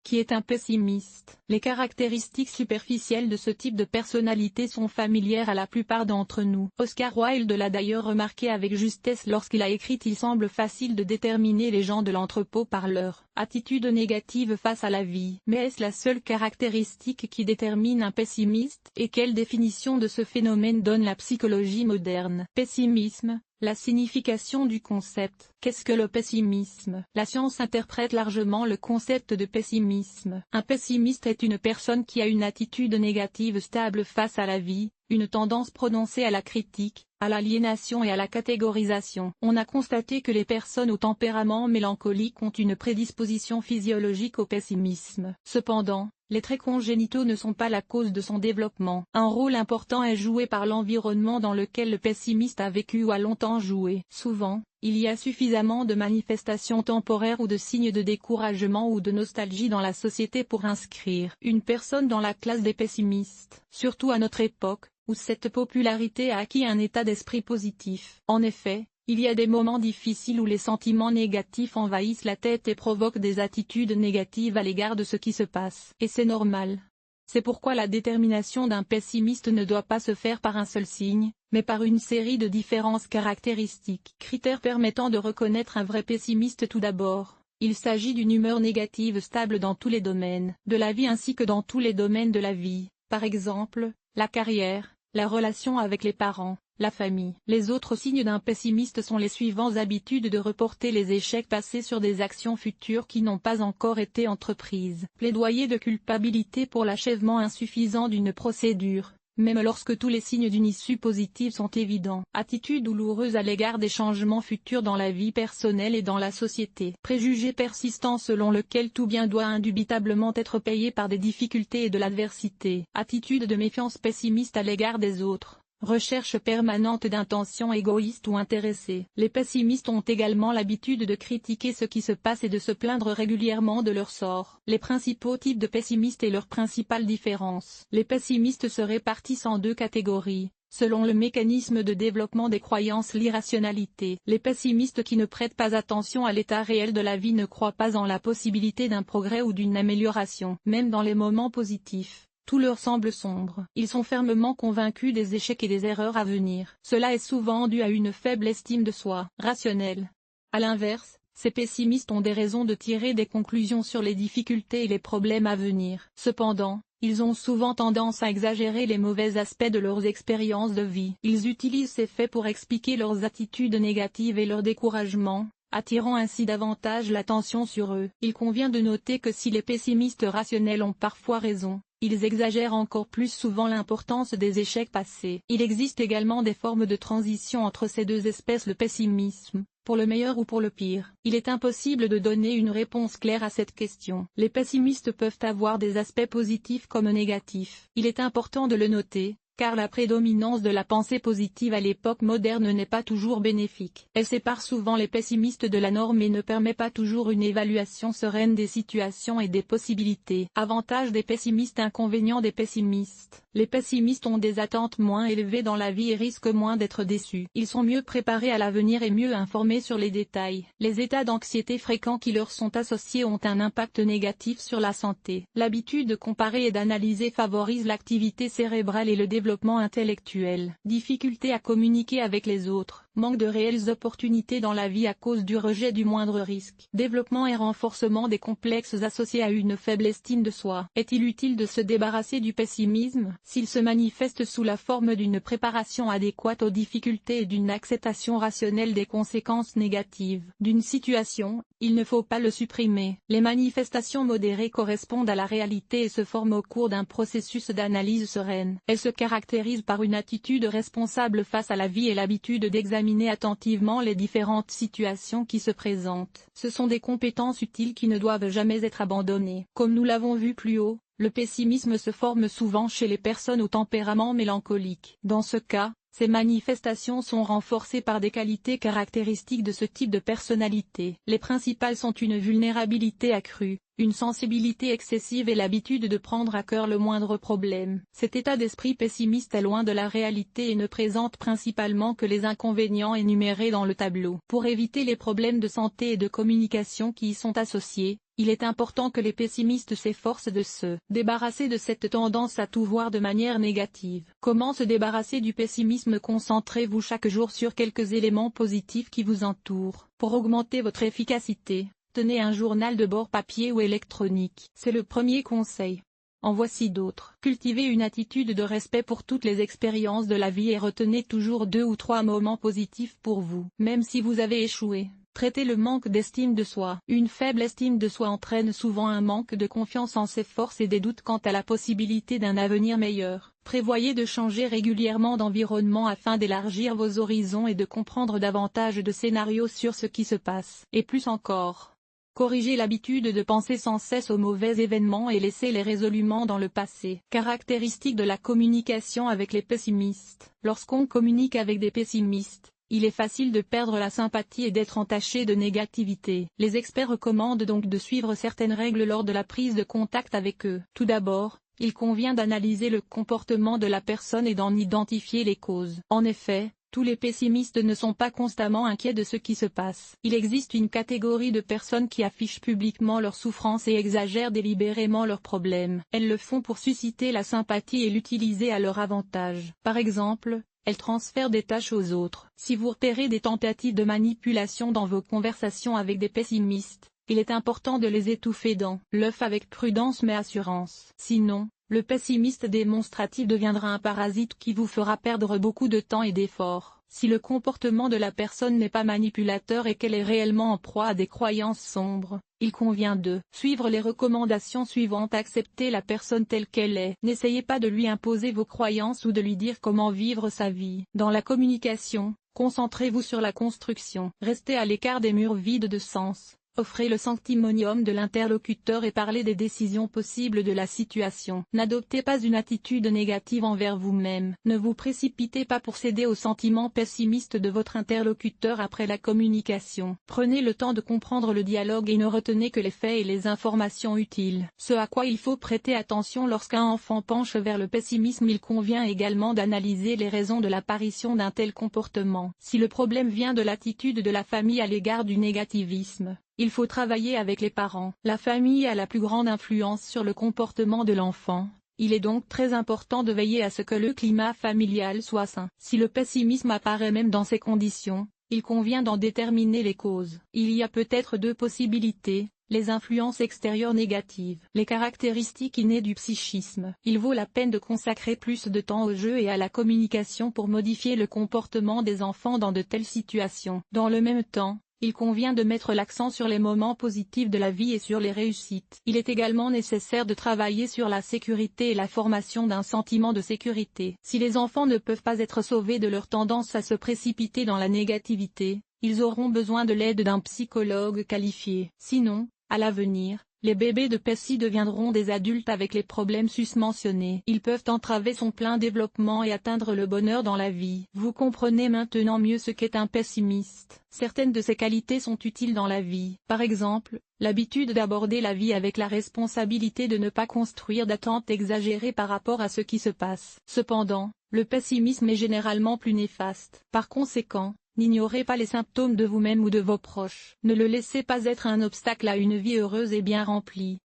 Qui est un pessimiste? Les caractéristiques superficielles de ce type de personnalité sont familières à la plupart d'entre nous. Oscar Wilde l'a d'ailleurs remarqué avec justesse lorsqu'il a écrit « Il semble facile de déterminer les gens de l'entrepôt par leur attitude négative face à la vie. Mais est-ce la seule caractéristique qui détermine un pessimiste? Et quelle définition de ce phénomène donne la psychologie moderne? Pessimisme. La signification du concept. Qu'est-ce que le pessimisme? La science interprète largement le concept de pessimisme. Un pessimiste est une personne qui a une attitude négative stable face à la vie, une tendance prononcée à la critique, à l'aliénation et à la catégorisation. On a constaté que les personnes au tempérament mélancolique ont une prédisposition physiologique au pessimisme. Cependant, les traits congénitaux ne sont pas la cause de son développement. Un rôle important est joué par l'environnement dans lequel le pessimiste a vécu ou a longtemps joué. Souvent, il y a suffisamment de manifestations temporaires ou de signes de découragement ou de nostalgie dans la société pour inscrire une personne dans la classe des pessimistes. Surtout à notre époque, où cette popularité a acquis un état d'esprit positif. En effet, il y a des moments difficiles où les sentiments négatifs envahissent la tête et provoquent des attitudes négatives à l'égard de ce qui se passe. Et c'est normal. C'est pourquoi la détermination d'un pessimiste ne doit pas se faire par un seul signe, mais par une série de différences caractéristiques. Critères permettant de reconnaître un vrai pessimiste. Tout d'abord, il s'agit d'une humeur négative stable dans tous les domaines de la vie ainsi que dans tous les domaines de la vie, par exemple, la carrière, la relation avec les parents, la famille. Les autres signes d'un pessimiste sont les suivants: habitude de reporter les échecs passés sur des actions futures qui n'ont pas encore été entreprises. Plaidoyer de culpabilité pour l'achèvement insuffisant d'une procédure, même lorsque tous les signes d'une issue positive sont évidents. Attitude douloureuse à l'égard des changements futurs dans la vie personnelle et dans la société. Préjugé persistant selon lequel tout bien doit indubitablement être payé par des difficultés et de l'adversité. Attitude de méfiance pessimiste à l'égard des autres. Recherche permanente d'intentions égoïstes ou intéressées. Les pessimistes ont également l'habitude de critiquer ce qui se passe et de se plaindre régulièrement de leur sort. Les principaux types de pessimistes et leurs principales différences. Les pessimistes se répartissent en deux catégories, selon le mécanisme de développement des croyances: l'irrationalité. Les pessimistes qui ne prêtent pas attention à l'état réel de la vie ne croient pas en la possibilité d'un progrès ou d'une amélioration. Même dans les moments positifs, tout leur semble sombre. Ils sont fermement convaincus des échecs et des erreurs à venir. Cela est souvent dû à une faible estime de soi. Rationnelle. À l'inverse, ces pessimistes ont des raisons de tirer des conclusions sur les difficultés et les problèmes à venir. Cependant, ils ont souvent tendance à exagérer les mauvais aspects de leurs expériences de vie. Ils utilisent ces faits pour expliquer leurs attitudes négatives et leur découragement, attirant ainsi davantage l'attention sur eux. Il convient de noter que si les pessimistes rationnels ont parfois raison, ils exagèrent encore plus souvent l'importance des échecs passés. Il existe également des formes de transition entre ces deux espèces: le pessimisme, pour le meilleur ou pour le pire. Il est impossible de donner une réponse claire à cette question. Les pessimistes peuvent avoir des aspects positifs comme négatifs. Il est important de le noter, car la prédominance de la pensée positive à l'époque moderne n'est pas toujours bénéfique. Elle sépare souvent les pessimistes de la norme et ne permet pas toujours une évaluation sereine des situations et des possibilités. Avantages des pessimistes, inconvénients des pessimistes. Les pessimistes ont des attentes moins élevées dans la vie et risquent moins d'être déçus. Ils sont mieux préparés à l'avenir et mieux informés sur les détails. Les états d'anxiété fréquents qui leur sont associés ont un impact négatif sur la santé. L'habitude de comparer et d'analyser favorise l'activité cérébrale et le développement intellectuel. Difficulté à communiquer avec les autres. Manque de réelles opportunités dans la vie à cause du rejet du moindre risque. Développement et renforcement des complexes associés à une faible estime de soi. Est-il utile de se débarrasser du pessimisme? S'il se manifeste sous la forme d'une préparation adéquate aux difficultés et d'une acceptation rationnelle des conséquences négatives d'une situation, il ne faut pas le supprimer. Les manifestations modérées correspondent à la réalité et se forment au cours d'un processus d'analyse sereine. Elles se caractérisent par une attitude responsable face à la vie et l'habitude d'examiner attentivement les différentes situations qui se présentent. Ce sont des compétences utiles qui ne doivent jamais être abandonnées. Comme nous l'avons vu plus haut, le pessimisme se forme souvent chez les personnes au tempérament mélancolique. Dans ce cas, Ces manifestations sont renforcées par des qualités caractéristiques de ce type de personnalité. Les principales sont une vulnérabilité accrue, une sensibilité excessive et l'habitude de prendre à cœur le moindre problème. Cet état d'esprit pessimiste est loin de la réalité et ne présente principalement que les inconvénients énumérés dans le tableau. Pour éviter les problèmes de santé et de communication qui y sont associés, il est important que les pessimistes s'efforcent de se débarrasser de cette tendance à tout voir de manière négative. Comment se débarrasser du pessimisme? Concentrez-vous chaque jour sur quelques éléments positifs qui vous entourent. Pour augmenter votre efficacité, tenez un journal de bord papier ou électronique. C'est le premier conseil. En voici d'autres. Cultivez une attitude de respect pour toutes les expériences de la vie et retenez toujours 2 ou 3 moments positifs pour vous. Même si vous avez échoué, traitez le manque d'estime de soi. Une faible estime de soi entraîne souvent un manque de confiance en ses forces et des doutes quant à la possibilité d'un avenir meilleur. Prévoyez de changer régulièrement d'environnement afin d'élargir vos horizons et de comprendre davantage de scénarios sur ce qui se passe. Et plus encore, corrigez l'habitude de penser sans cesse aux mauvais événements et laissez-les résolument dans le passé. Caractéristique de la communication avec les pessimistes. Lorsqu'on communique avec des pessimistes, il est facile de perdre la sympathie et d'être entaché de négativité. Les experts recommandent donc de suivre certaines règles lors de la prise de contact avec eux. Tout d'abord, il convient d'analyser le comportement de la personne et d'en identifier les causes. En effet, tous les pessimistes ne sont pas constamment inquiets de ce qui se passe. Il existe une catégorie de personnes qui affichent publiquement leurs souffrances et exagèrent délibérément leurs problèmes. Elles le font pour susciter la sympathie et l'utiliser à leur avantage. Par exemple, elles transfèrent des tâches aux autres. Si vous repérez des tentatives de manipulation dans vos conversations avec des pessimistes, il est important de les étouffer dans l'œuf avec prudence mais assurance. Sinon, le pessimiste démonstratif deviendra un parasite qui vous fera perdre beaucoup de temps et d'efforts. Si le comportement de la personne n'est pas manipulateur et qu'elle est réellement en proie à des croyances sombres, il convient de suivre les recommandations suivantes. Acceptez la personne telle qu'elle est. N'essayez pas de lui imposer vos croyances ou de lui dire comment vivre sa vie. Dans la communication, concentrez-vous sur la construction. Restez à l'écart des murs vides de sens. Offrez le sanctimonium de l'interlocuteur et parlez des décisions possibles de la situation. N'adoptez pas une attitude négative envers vous-même. Ne vous précipitez pas pour céder aux sentiments pessimistes de votre interlocuteur après la communication. Prenez le temps de comprendre le dialogue et ne retenez que les faits et les informations utiles. Ce à quoi il faut prêter attention lorsqu'un enfant penche vers le pessimisme. Il convient également d'analyser les raisons de l'apparition d'un tel comportement. Si le problème vient de l'attitude de la famille à l'égard du négativisme, il faut travailler avec les parents. La famille a la plus grande influence sur le comportement de l'enfant. Il est donc très important de veiller à ce que le climat familial soit sain. Si le pessimisme apparaît même dans ces conditions, il convient d'en déterminer les causes. Il y a peut-être 2 possibilités. Les influences extérieures négatives. Les caractéristiques innées du psychisme. Il vaut la peine de consacrer plus de temps au jeu et à la communication pour modifier le comportement des enfants dans de telles situations. Dans le même temps, il convient de mettre l'accent sur les moments positifs de la vie et sur les réussites. Il est également nécessaire de travailler sur la sécurité et la formation d'un sentiment de sécurité. Si les enfants ne peuvent pas être sauvés de leur tendance à se précipiter dans la négativité, ils auront besoin de l'aide d'un psychologue qualifié. Sinon, à l'avenir, les bébés de Pessi deviendront des adultes avec les problèmes susmentionnés. Ils peuvent entraver son plein développement et atteindre le bonheur dans la vie. Vous comprenez maintenant mieux ce qu'est un pessimiste. Certaines de ces qualités sont utiles dans la vie. Par exemple, l'habitude d'aborder la vie avec la responsabilité de ne pas construire d'attentes exagérées par rapport à ce qui se passe. Cependant, le pessimisme est généralement plus néfaste. Par conséquent, n'ignorez pas les symptômes de vous-même ou de vos proches. Ne le laissez pas être un obstacle à une vie heureuse et bien remplie.